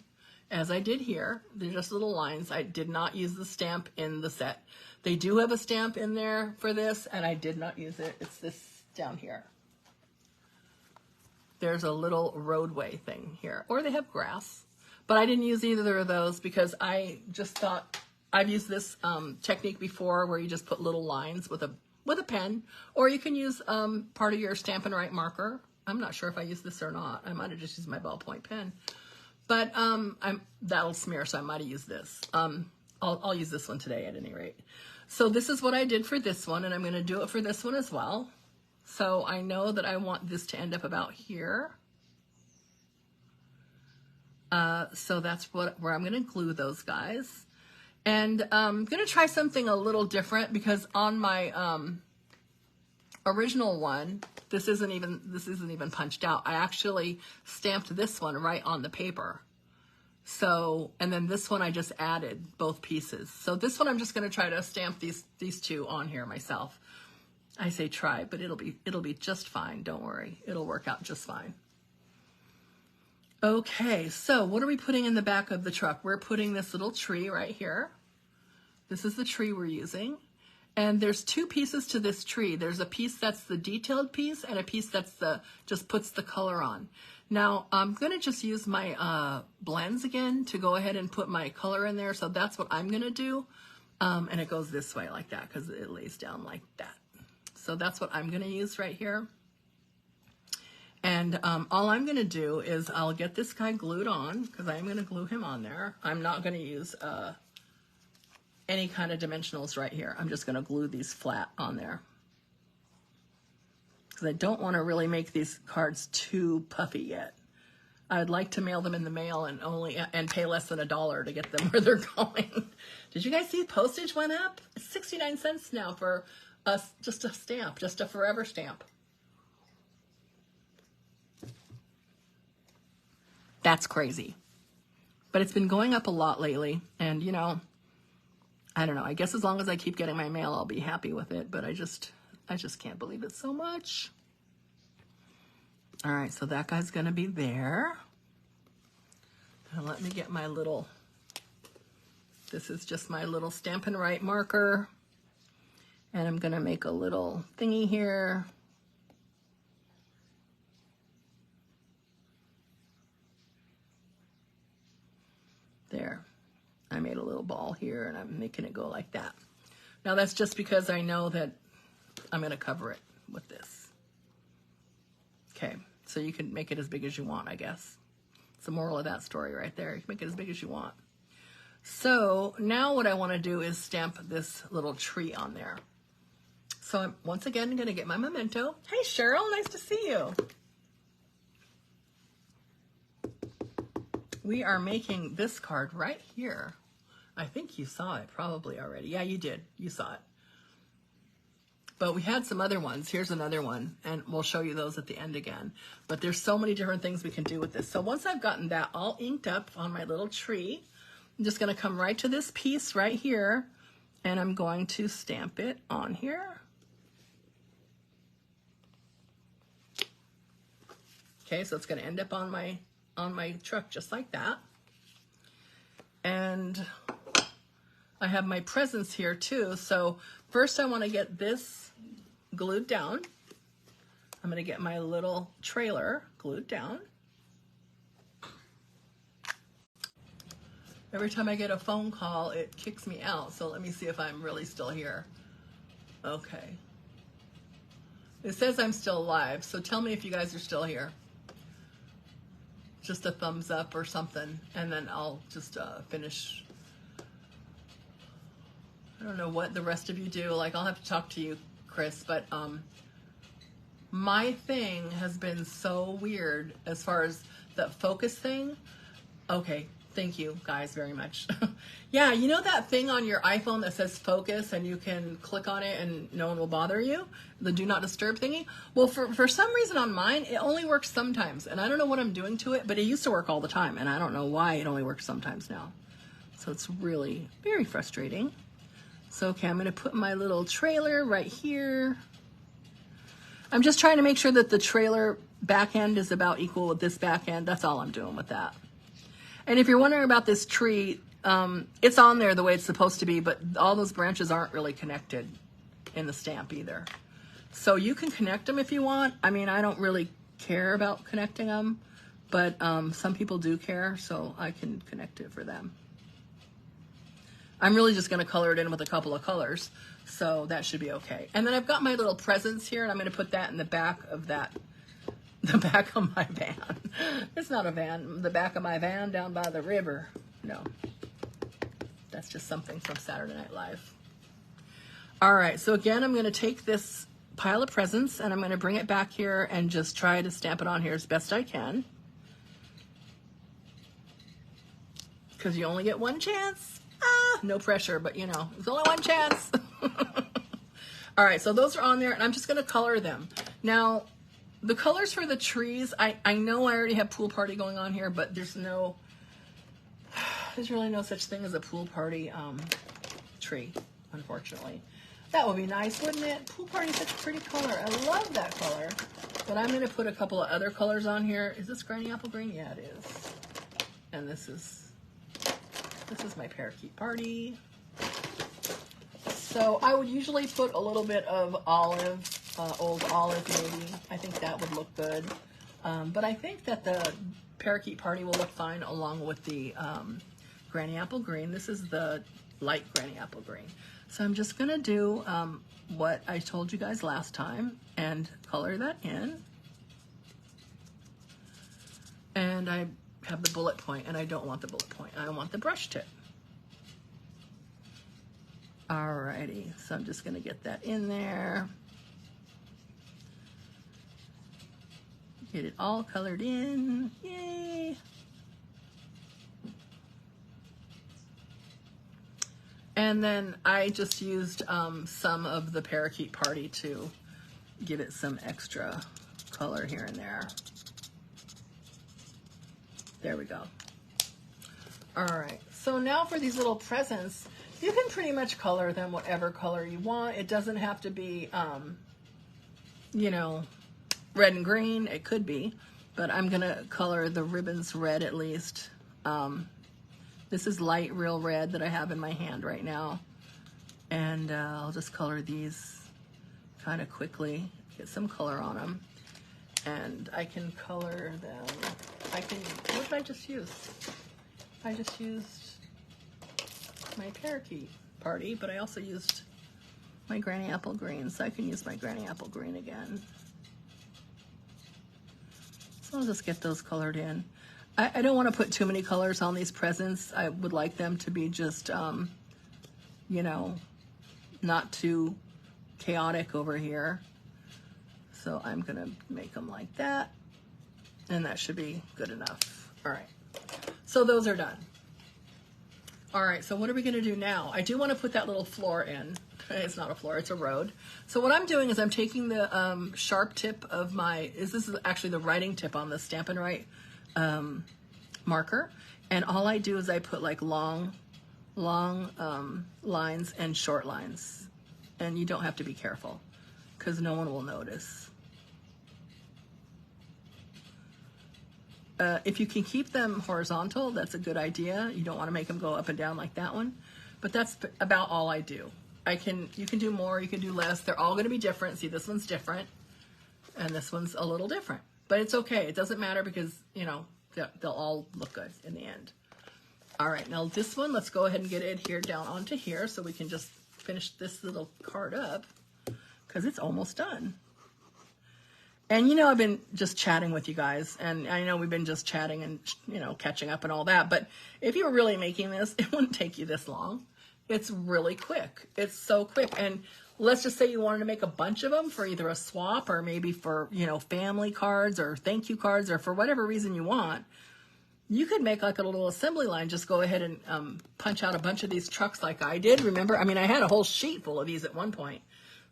as I did here. They're just little lines. I did not use the stamp in the set. They do have a stamp in there for this, and I did not use it. It's this down here. There's a little roadway thing here, or they have grass. But I didn't use either of those because I just thought, I've used this technique before where you just put little lines with a pen, or you can use part of your Stampin' Write marker. I'm not sure if I used this or not. I might have just used my ballpoint pen, but that'll smear, so I might have used this. I'll use this one today at any rate. So this is what I did for this one, and I'm going to do it for this one as well. So I know that I want this to end up about here. So that's where I'm going to glue those guys. And I'm going to try something a little different because on my original one, this isn't even punched out. I actually stamped this one right on the paper. So, and then this one I just added both pieces. So this one I'm just going to try to stamp these two on here myself. I say try, but it'll be just fine. Don't worry. It'll work out just fine. Okay, so what are we putting in the back of the truck? We're putting this little tree right here. This is the tree we're using. And there's two pieces to this tree. There's a piece that's the detailed piece and a piece that's just puts the color on. Now, I'm going to just use my blends again to go ahead and put my color in there. So that's what I'm going to do. And it goes this way like that because it lays down like that. So that's what I'm going to use right here. And all I'm going to do is I'll get this guy glued on because I'm going to glue him on there. I'm not going to use any kind of dimensionals right here. I'm just going to glue these flat on there because I don't want to really make these cards too puffy yet. I'd like to mail them in the mail and pay less than $1 to get them where they're going. Did you guys see postage went up? It's 69 cents now for just a stamp, just a forever stamp. That's crazy. But it's been going up a lot lately. And, you know, I don't know. I guess as long as I keep getting my mail, I'll be happy with it. But I just can't believe it so much. All right, so that guy's going to be there. Now let me get my little, this is just my little Stampin' Write marker. And I'm going to make a little thingy here. There, I made a little ball here and I'm making it go like that. Now that's just because I know that I'm going to cover it with this. Okay, so you can make it as big as you want, I guess. It's the moral of that story right there. You can make it as big as you want. So now what I want to do is stamp this little tree on there. So I'm once again going to get my memento. Hey Cheryl, nice to see you. We are making this card right here. I think you saw it probably already. Yeah, you did. You saw it. But we had some other ones. Here's another one, and we'll show you those at the end again. But there's so many different things we can do with this. So once I've gotten that all inked up on my little tree, I'm just going to come right to this piece right here, and I'm going to stamp it on here. Okay, so it's going to end up on my truck just like that. And I have my presents here too. So first I want to get this glued down. I'm going to get my little trailer glued down. Every time I get a phone call, it kicks me out. So let me see if I'm really still here. Okay. It says I'm still alive. So tell me if you guys are still here. Just a thumbs up or something, and then I'll just finish. I don't know what the rest of you do. Like, I'll have to talk to you, Chris, but my thing has been so weird as far as the focus thing. Okay, thank you guys very much. Yeah, you know that thing on your iPhone that says focus and you can click on it and no one will bother you? The do not disturb thingy? Well, for some reason on mine, it only works sometimes. And I don't know what I'm doing to it, but it used to work all the time. And I don't know why it only works sometimes now. So it's really very frustrating. So, okay, I'm going to put my little trailer right here. I'm just trying to make sure that the trailer back end is about equal with this back end. That's all I'm doing with that. And if you're wondering about this tree, it's on there the way it's supposed to be, but all those branches aren't really connected in the stamp either. So you can connect them if you want. I mean, I don't really care about connecting them, but some people do care, so I can connect it for them. I'm really just going to color it in with a couple of colors, so that should be okay. And then I've got my little presents here, and I'm going to put that in the back of that, the back of my van. It's not a van, the back of my van down by the river. No, that's just something from Saturday Night Live. All right, so again, I'm going to take this pile of presents and I'm going to bring it back here and just try to stamp it on here as best I can. Because you only get one chance. No pressure, but you know, there's only one chance. All right, so those are on there and I'm just going to color them. Now, the colors for the trees, I know I already have pool party going on here, but there's really no such thing as a pool party tree, unfortunately. That would be nice, wouldn't it? Pool party is such a pretty color. I love that color. But I'm going to put a couple of other colors on here. Is this Granny Apple Green? Yeah, it is. And this is my Parakeet Party. So I would usually put a little bit of olive, old olive maybe. I think that would look good. But I think that the Parakeet Party will look fine along with the Granny Apple Green. This is the light Granny Apple Green. So I'm just going to do what I told you guys last time and color that in. And I have the bullet point, and I don't want the bullet point. I want the brush tip. Alrighty, so I'm just going to get that in there. Get it all colored in. Yay! And then I just used some of the Parakeet Party to give it some extra color here and there. There we go. All right, so now for these little presents, you can pretty much color them whatever color you want. It doesn't have to be, you know, red and green. It could be, but I'm gonna color the ribbons red at least. This is light real red that I have in my hand right now. And I'll just color these kind of quickly, get some color on them. And I can color them, what did I just use? I just used my Parakeet Party, but I also used my Granny Apple Green, so I can use my Granny Apple Green again. So I'll just get those colored in. I don't want to put too many colors on these presents. I would like them to be just, you know, not too chaotic over here. So I'm going to make them like that. And that should be good enough. All right. So those are done. All right. So what are we going to do now? I do want to put that little floor in. It's not a floor, it's a road. So what I'm doing is I'm taking the sharp tip of my, this is actually the writing tip on the Stampin' Write marker, and all I do is I put like long lines and short lines, and you don't have to be careful because no one will notice. If you can keep them horizontal, that's a good idea. You don't want to make them go up and down like that one, but that's about all I do. You can do more, you can do less. They're all going to be different. See, this one's different and this one's a little different, but it's okay. It doesn't matter because, you know, they'll all look good in the end. All right, now this one, let's go ahead and get it here down onto here so we can just finish this little card up because it's almost done. And you know, I've been just chatting with you guys, and I know we've been just chatting and, you know, catching up and all that, but if you were really making this, it wouldn't take you this long. It's really quick. It's so quick. And let's just say you wanted to make a bunch of them for either a swap or maybe for, you know, family cards or thank you cards or for whatever reason you want. You could make like a little assembly line. Just go ahead and punch out a bunch of these trucks like I did. Remember, I mean, I had a whole sheet full of these at one point.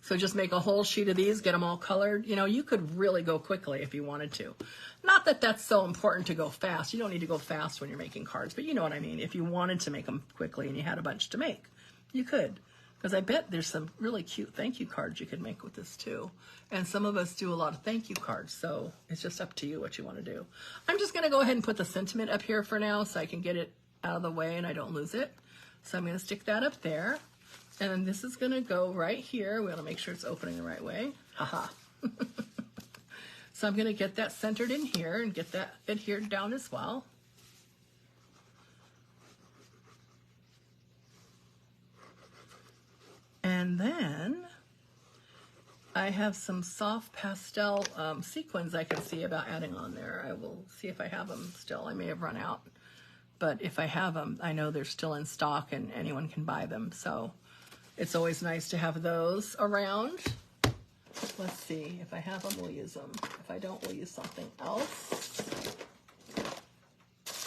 So just make a whole sheet of these, get them all colored. You know, you could really go quickly if you wanted to. Not that that's so important to go fast. You don't need to go fast when you're making cards, but you know what I mean. If you wanted to make them quickly and you had a bunch to make, you could. Because I bet there's some really cute thank you cards you could make with this too. And some of us do a lot of thank you cards, so it's just up to you what you want to do. I'm just going to go ahead and put the sentiment up here for now so I can get it out of the way and I don't lose it. So I'm going to stick that up there. And then this is gonna go right here. We wanna make sure it's opening the right way. Haha. So I'm gonna get that centered in here and get that adhered down as well. And then I have some soft pastel sequins I can see about adding on there. I will see if I have them still. I may have run out, but if I have them, I know they're still in stock and anyone can buy them. So it's always nice to have those around. Let's see, if I have them, we'll use them. If I don't, we'll use something else.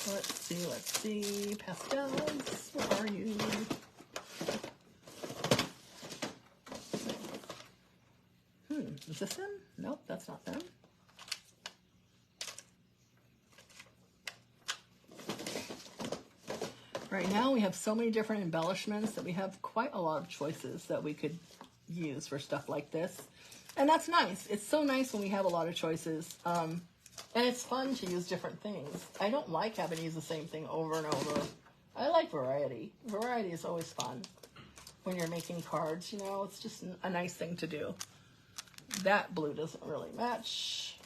Let's see, pastels, where are you? Is this them? Nope, that's not them. Right now we have so many different embellishments that we have quite a lot of choices that we could use for stuff like this. And that's nice. It's so nice when we have a lot of choices. And it's fun to use different things. I don't like having to use the same thing over and over. I like variety. Variety is always fun when you're making cards, you know, it's just a nice thing to do. That blue doesn't really match.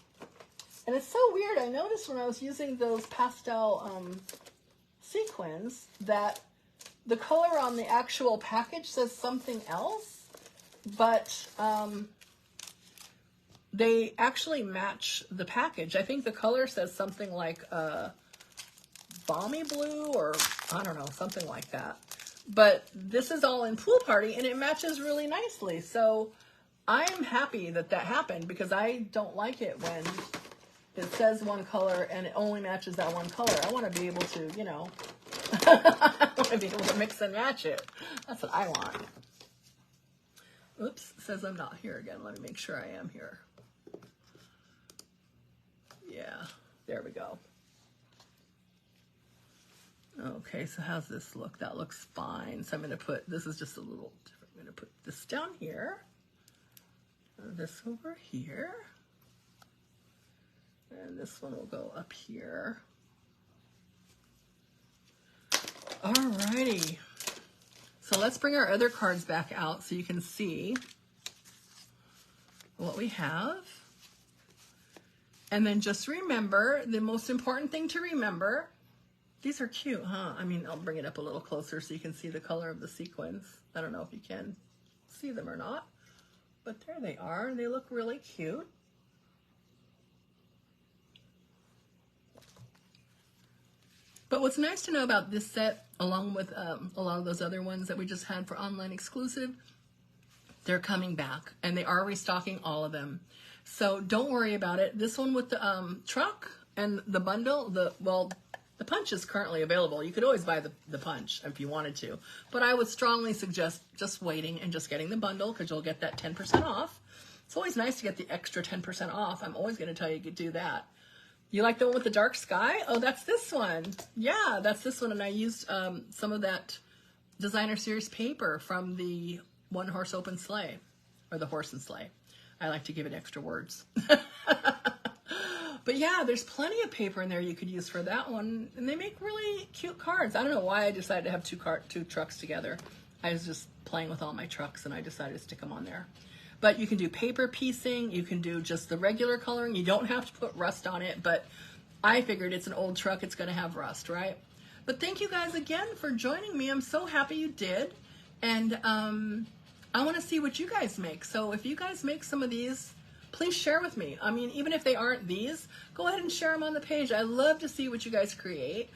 And it's so weird. I noticed when I was using those pastel sequins that the color on the actual package says something else, but they actually match the package. I think the color says something like balmy blue or I don't know, something like that. But this is all in Pool Party and it matches really nicely. So I'm happy that that happened because I don't like it when it says one color and it only matches that one color. I want to be able to, you know, I want to be able to mix and match it. That's what I want. Oops, it says I'm not here again. Let me make sure I am here. Yeah, there we go. Okay, so how's this look? That looks fine. So I'm going to put, this is just a little different. I'm going to put this down here. This over here. And this one will go up here. Alrighty. So let's bring our other cards back out so you can see what we have. And then just remember, the most important thing to remember, these are cute, huh? I mean, I'll bring it up a little closer so you can see the color of the sequins. I don't know if you can see them or not, but there they are. They look really cute. But what's nice to know about this set, along with a lot of those other ones that we just had for online exclusive, they're coming back and they are restocking all of them. So don't worry about it. This one with the truck and the bundle, the punch is currently available. You could always buy the punch if you wanted to, but I would strongly suggest just waiting and just getting the bundle because you'll get that 10% off. It's always nice to get the extra 10% off. I'm always going to tell you to do that. You like the one with the dark sky? Oh, that's this one. Yeah, that's this one. And I used some of that designer series paper from the One Horse Open Sleigh, or the Horse and Sleigh. I like to give it extra words. But yeah, there's plenty of paper in there you could use for that one. And they make really cute cards. I don't know why I decided to have two trucks together. I was just playing with all my trucks and I decided to stick them on there. But you can do paper piecing. You can do just the regular coloring. You don't have to put rust on it. But I figured it's an old truck. It's going to have rust, right? But thank you guys again for joining me. I'm so happy you did. And I want to see what you guys make. So if you guys make some of these, please share with me. I mean, even if they aren't these, go ahead and share them on the page. I love to see what you guys create.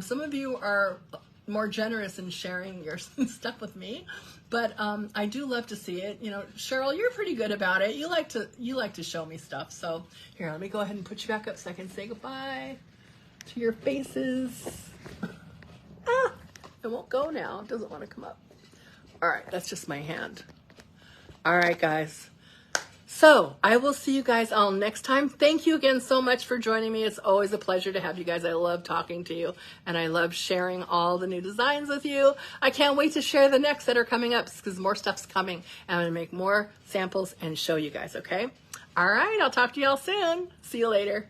Some of you are more generous in sharing your stuff with me, but I do love to see it. You know, Cheryl, you're pretty good about it. You like to show me stuff. So here, let me go ahead and put you back up so I can say goodbye to your faces. Ah, it won't go now. It doesn't want to come up. All right, that's just my hand. All right, guys. So I will see you guys all next time. Thank you again so much for joining me. It's always a pleasure to have you guys. I love talking to you and I love sharing all the new designs with you. I can't wait to share the next that are coming up because more stuff's coming. And I'm going to make more samples and show you guys, okay? All right, I'll talk to you all soon. See you later.